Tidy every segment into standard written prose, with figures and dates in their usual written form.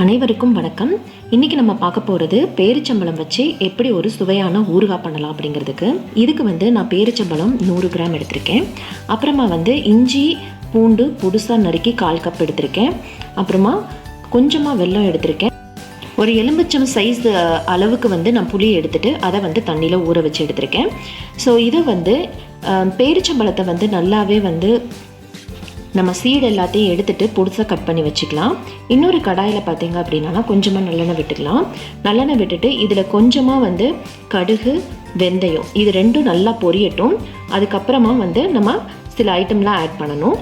அனைவருக்கும் வணக்கம். இன்றைக்கி நம்ம பார்க்க போகிறது பேரிச்சம்பழம் வச்சு எப்படி ஒரு சுவையான ஊறுகாய் பண்ணலாம் அப்படிங்கிறதுக்கு. இதுக்கு நான் பேரிச்சம்பழம் 100 கிராம் எடுத்திருக்கேன். அப்புறமா இஞ்சி பூண்டு புதுசாக நறுக்கி 1/4 கப் எடுத்திருக்கேன். அப்புறமா கொஞ்சமாக வெல்லம் எடுத்திருக்கேன். ஒரு எலுமிச்சம் சைஸ் அளவுக்கு நான் புளி எடுத்துகிட்டு அதை தண்ணியில் ஊற வச்சு எடுத்திருக்கேன். ஸோ இது பேரிச்சம்பழத்தை நல்லாவே நம்ம சீடு எல்லாத்தையும் எடுத்துகிட்டு புதுசாக கட் பண்ணி வச்சுக்கலாம். இன்னொரு கடாயில் பார்த்தீங்க அப்படின்னா கொஞ்சமாக நல்லெண்ணெய் விட்டுக்கலாம். நல்லெண்ணெய் விட்டுட்டு இதில் கொஞ்சமாக கடுகு வெந்தயம் இது ரெண்டும் நல்லா பொரியட்டும். அதுக்கப்புறமா நம்ம சில ஐட்டம்லாம் ஆட் பண்ணணும்.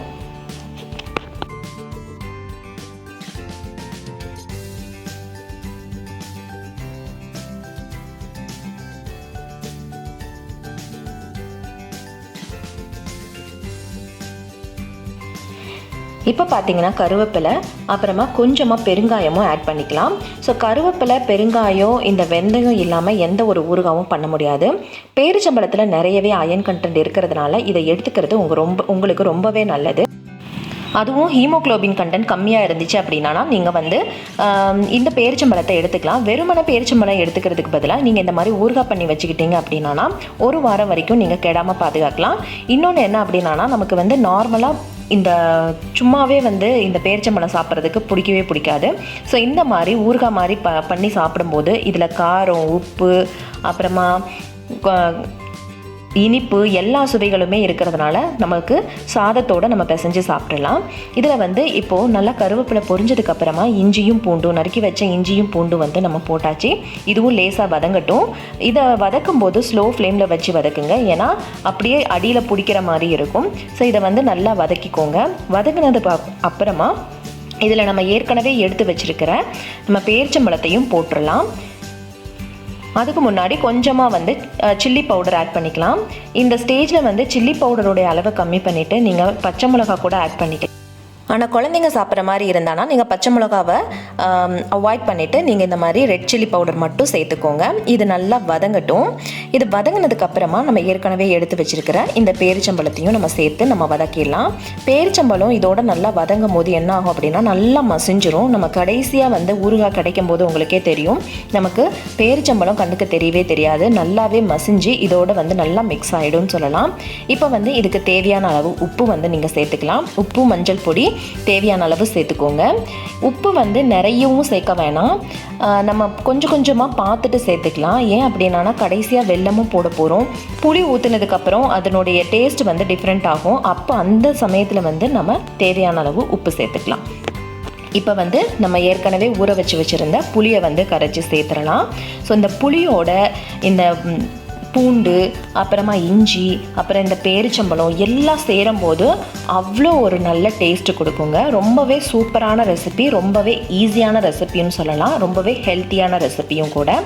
இப்போ பார்த்தீங்கன்னா கருவேப்பிலை அப்புறமா கொஞ்சமாக பெருங்காயமும் ஆட் பண்ணிக்கலாம். ஸோ கருவேப்பிலை பெருங்காயம் இந்த வெந்தயம் இல்லாமல் எந்த ஒரு ஊறுகாயும் பண்ண முடியாது. பேரிச்சம்பழத்தில் நிறையவே அயன் கண்டென்ட் இருக்கிறதுனால இதை எடுத்துக்கிறது உங்களுக்கு ரொம்பவே நல்லது. அதுவும் ஹீமோக்ளோபின் கண்டென்ட் கம்மியாக இருந்துச்சு அப்படின்னா நீங்கள் இந்த பேரிச்சம்பழத்தை எடுத்துக்கலாம். வெறுமனை பேரிச்சம்பழம் எடுத்துக்கிறதுக்கு பதிலாக நீங்கள் இந்த மாதிரி ஊறுகாய் பண்ணி வச்சுக்கிட்டீங்க அப்படின்னா 1 வாரம் வரைக்கும் நீங்கள் கெடாமல் பாதுகாக்கலாம். இன்னொன்று என்ன அப்படின்னா நமக்கு நார்மலாக இந்த சும்மாவே இந்த பேரிச்சம்பழம் சாப்பிட்றதுக்கு பிடிக்காது. ஸோ இந்த மாதிரி ஊறுகாய் மாதிரி பண்ணி சாப்பிடும்போது இதில் காரம் உப்பு அப்புறமா இனிப்பு எல்லா சுவைகளுமே இருக்கிறதுனால நமக்கு சாதத்தோடு நம்ம பிசைஞ்சு சாப்பிடலாம். இதில் இப்போது நல்லா கருவேப்பிலை பொரிஞ்சதுக்கப்புறமா இஞ்சியும் பூண்டும் நறுக்கி வச்ச இஞ்சியும் பூண்டும் நம்ம போட்டாச்சு. இதுவும் லேசாக வதங்கட்டும். இதை வதக்கும் போது ஸ்லோ ஃப்ளேமில் வச்சு வதக்குங்க, ஏன்னா அப்படியே அடியில் பிடிக்கிற மாதிரி இருக்கும். ஸோ இதை நல்லா வதக்கிக்கோங்க. வதங்கினதுக்கு அப்புறமா இதில் நம்ம ஏற்கனவே எடுத்து வச்சுருக்கிற நம்ம பேரிச்சம்பழத்தையும் போட்டுடலாம். அதுக்கு முன்னாடி கொஞ்சமாக சில்லி பவுடர் ஆட் பண்ணிக்கலாம். இந்த ஸ்டேஜில் சில்லி பவுடருடைய அளவை கம்மி பண்ணிவிட்டு நீங்கள் பச்சை மிளகா கூட ஆட் பண்ணிக்கலாம். ஆனால் குழந்தைங்க சாப்பிட்ற மாதிரி இருந்தானா நீங்கள் பச்சை மிளகாவை அவாய்ட் பண்ணிவிட்டு நீங்கள் இந்த மாதிரி ரெட் சில்லி பவுடர் மட்டும் சேர்த்துக்கோங்க. இது நல்லா வதங்கட்டும். இது வதங்கினதுக்கப்புறமா நம்ம ஏற்கனவே எடுத்து வச்சுருக்கிற இந்த பேரிச்சம்பழத்தையும் நம்ம சேர்த்து நம்ம வதக்கிடலாம். பேரிச்சம்பழம் இதோட நல்லா வதங்கும் போது என்ன ஆகும் அப்படின்னா நல்லா மசிஞ்சிரும். நம்ம கடைசியாக ஊறுகாய் கிடைக்கும் போது உங்களுக்கே தெரியும், நமக்கு பேரிச்சம்பழம் கண்ணுக்கு தெரியவே தெரியாது, நல்லாவே மசிஞ்சு இதோட நல்லா மிக்ஸ் ஆகிடும்னு சொல்லலாம். இப்போ இதுக்கு தேவையான அளவு உப்பு நீங்கள் சேர்த்துக்கலாம். உப்பு மஞ்சள் பொடி தேவையான அளவு சேர்த்துக்கோங்க. உப்பு நிறையவும் சேர்க்க வேணாம், நம்ம கொஞ்சமாக பார்த்துட்டு சேர்த்துக்கலாம். ஏன் அப்படின்னா கடைசியாக வெல்லமும் போட போகிறோம். புளி ஊற்றுனதுக்கப்புறம் அதனுடைய டேஸ்ட் டிஃப்ரெண்ட் ஆகும். அப்போ அந்த சமயத்தில் நம்ம தேவையான அளவு உப்பு சேர்த்துக்கலாம். இப்போ நம்ம ஏற்கனவே ஊற வச்சுருந்த புளியை கரைச்சி சேர்த்துடலாம். ஸோ இந்த புளியோட இந்த பூண்டு அப்புறமா இஞ்சி அப்புறம் இந்த பேரிச்சம்பழம் எல்லாம் சேரும்போது அவ்வளோ ஒரு நல்ல டேஸ்ட்டு கொடுக்குங்க. ரொம்பவே சூப்பரான ரெசிபி, ரொம்பவே ஈஸியான ரெசிபின்னு சொல்லலாம், ரொம்பவே ஹெல்த்தியான ரெசிபியும் கூட.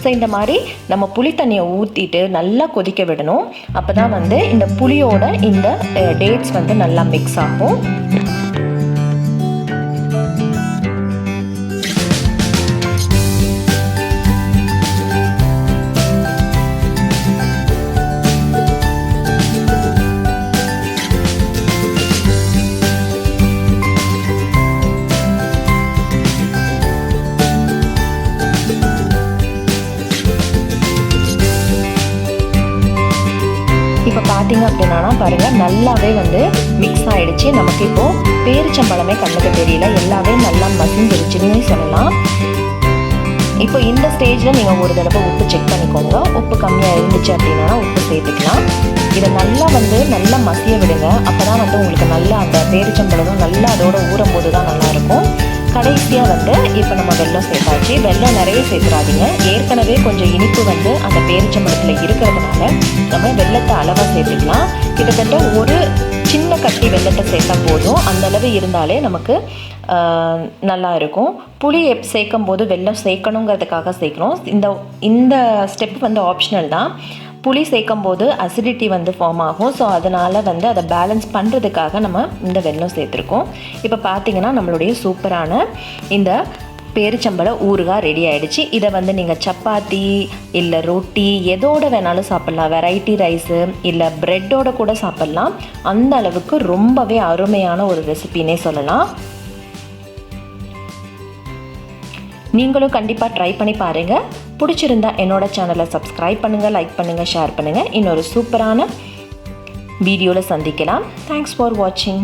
ஸோ இந்த மாதிரி நம்ம புளி தண்ணியை ஊற்றிட்டு நல்லா கொதிக்க விடணும். அப்போ தான் இந்த புளியோட இந்த டேட்ஸ் நல்லா மிக்ஸ் ஆகும். இப்போ பார்த்தீங்க அப்படின்னா பாருங்கள் நல்லாவே மிக்ஸ் ஆகிடுச்சு. நமக்கு இப்போது பேரிச்சம்பழமே கண்ணுக்கு தெரியல, எல்லாமே நல்லா மசிஞ்சிருச்சுன்னு சொல்லலாம். இப்போ இந்த ஸ்டேஜில் நீங்கள் ஒரு தடவை உப்பு செக் பண்ணிக்கோங்க. உப்பு கம்மியாக இருந்துச்சு அப்படின்னா உப்பு சேர்த்துக்கலாம். இதை நல்லா மசிய விடுங்க. அப்போ தான் உங்களுக்கு நல்லா அந்த பேரிச்சம்பழமும் நல்லா அதோட ஊறும் போது தான் நல்லாயிருக்கும். கடைசியாக இப்போ நம்ம வெல்லம் சேர்த்தாச்சு. வெல்லம் நிறைய சேர்த்துறாதீங்க, ஏற்கனவே கொஞ்சம் இனிப்பு அந்த பேரிச்சம்பழத்தில் இருக்கிறதுனால நம்ம வெல்லத்தை அளவாக சேர்த்துக்கலாம். கிட்டத்தட்ட ஒரு சின்ன கட்டி வெல்லத்தை சேர்த்தா போதும், அந்தளவு இருந்தாலே நமக்கு நல்லா இருக்கும். புளி சேர்க்கும் போது வெல்லம் சேர்க்கணுங்கிறதுக்காக சேர்க்கணும். இந்த ஸ்டெப் ஆப்ஷனல் தான். புளி சேர்க்கும் போது அசிடிட்டி ஃபார்ம் ஆகும். ஸோ அதனால் அதை பேலன்ஸ் பண்ணுறதுக்காக நம்ம இந்த வெல்லம் சேர்த்துருக்கோம். இப்போ பார்த்திங்கன்னா நம்மளுடைய சூப்பரான இந்த பேரிச்சம்பழ ஊறுகாய் ரெடி ஆகிடுச்சு. இதை நீங்கள் சப்பாத்தி இல்லை ரொட்டி எதோட வேணாலும் சாப்பிட்லாம். வெரைட்டி ரைஸு இல்லை ப்ரெட்டோட கூட சாப்பிட்லாம். அந்த அளவுக்கு ரொம்பவே அருமையான ஒரு ரெசிபின்னே சொல்லலாம். நீங்களும் கண்டிப்பாக ட்ரை பண்ணி பாருங்கள். பிடிச்சிருந்தா என்னோட சேனலை சப்ஸ்கிரைப் பண்ணுங்கள், லைக் பண்ணுங்கள், ஷேர் பண்ணுங்கள். இன்னொரு சூப்பரான வீடியோவில் சந்திக்கலாம். தேங்க்ஸ் ஃபார் வாட்சிங்.